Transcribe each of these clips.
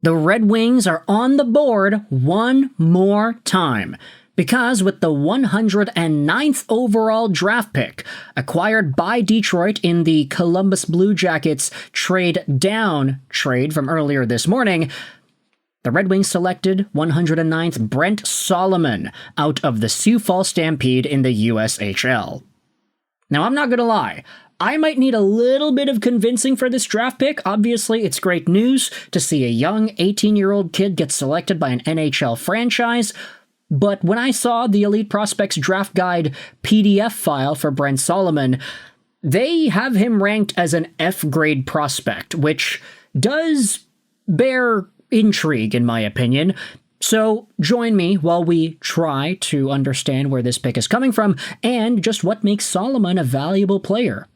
The Red Wings are on the board one more time, because with the 109th overall draft pick, acquired by Detroit in the Columbus Blue Jackets trade-down trade from earlier this morning, the Red Wings selected 109th Brent Solomon out of the Sioux Falls Stampede in the USHL. Now, I'm not gonna lie, I might need a little bit of convincing for this draft pick. Obviously, it's great news to see a young 18-year-old kid get selected by an NHL franchise, but when I saw the Elite Prospects Draft Guide PDF file for Brent Solomon, they have him ranked as an F-grade prospect, which does bear intrigue, in my opinion. So join me while we try to understand where this pick is coming from and just what makes Solomon a valuable player.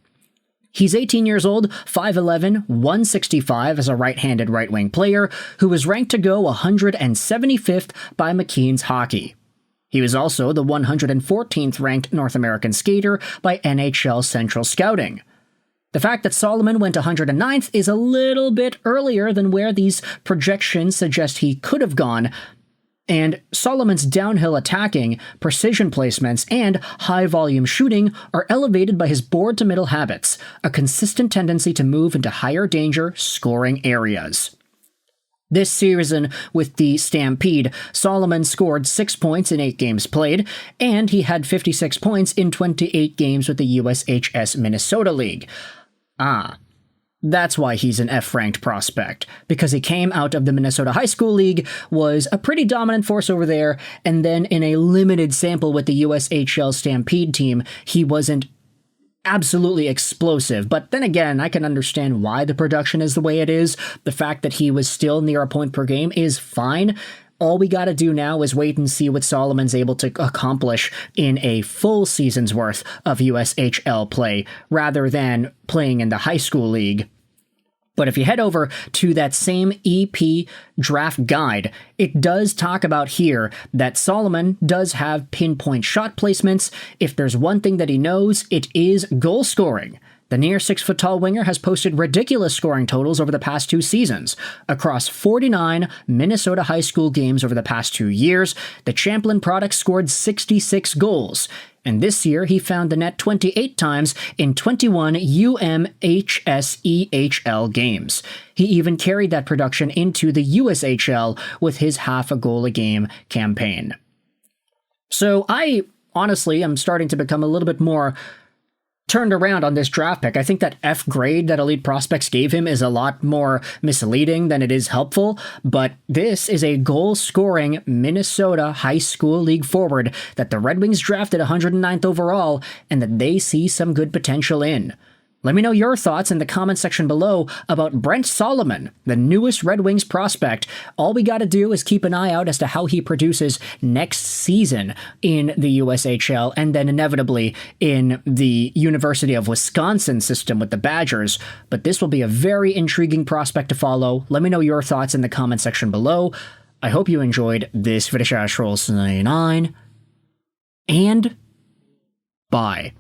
He's 18 years old, 5'11", 165 as a right-handed right-wing player who was ranked to go 175th by McQueen's Hockey. He was also the 114th ranked North American skater by NHL Central Scouting. The fact that Solomon went 109th is a little bit earlier than where these projections suggest he could have gone, and Solomon's downhill attacking, precision placements, and high-volume shooting are elevated by his board-to-middle habits, a consistent tendency to move into higher-danger scoring areas. This season with the Stampede, Solomon scored 6 points in 8 games played, and he had 56 points in 28 games with the USHS Minnesota League. That's why he's an F-ranked prospect, because he came out of the Minnesota High School League, was a pretty dominant force over there, and then in a limited sample with the USHL Stampede team, he wasn't absolutely explosive. But then again, I can understand why the production is the way it is. The fact that he was still near a point per game is fine. All we gotta do now is wait and see what Solomon's able to accomplish in a full season's worth of USHL play, rather than playing in the high school league. But if you head over to that same EP draft guide, it does talk about here that Solomon does have pinpoint shot placements. If there's one thing that he knows, it is goal scoring. The near 6-foot-tall winger has posted ridiculous scoring totals over the past 2 seasons. Across 49 Minnesota high school games over the past 2 years, the Champlin product scored 66 goals. And this year, he found the net 28 times in 21 UMHSEHL games. He even carried that production into the USHL with his half-a-goal-a-game campaign. So I honestly am starting to become a little bit more turned around on this draft pick. I think that F grade that Elite Prospects gave him is a lot more misleading than it is helpful, but this is a goal-scoring Minnesota high school league forward that the Red Wings drafted 109th overall and that they see some good potential in. Let me know your thoughts in the comment section below about Brent Solomon, the newest Red Wings prospect. All we gotta do is keep an eye out as to how he produces next season in the USHL and then inevitably in the University of Wisconsin system with the Badgers. But this will be a very intriguing prospect to follow. Let me know your thoughts in the comment section below. I hope you enjoyed this video. And bye.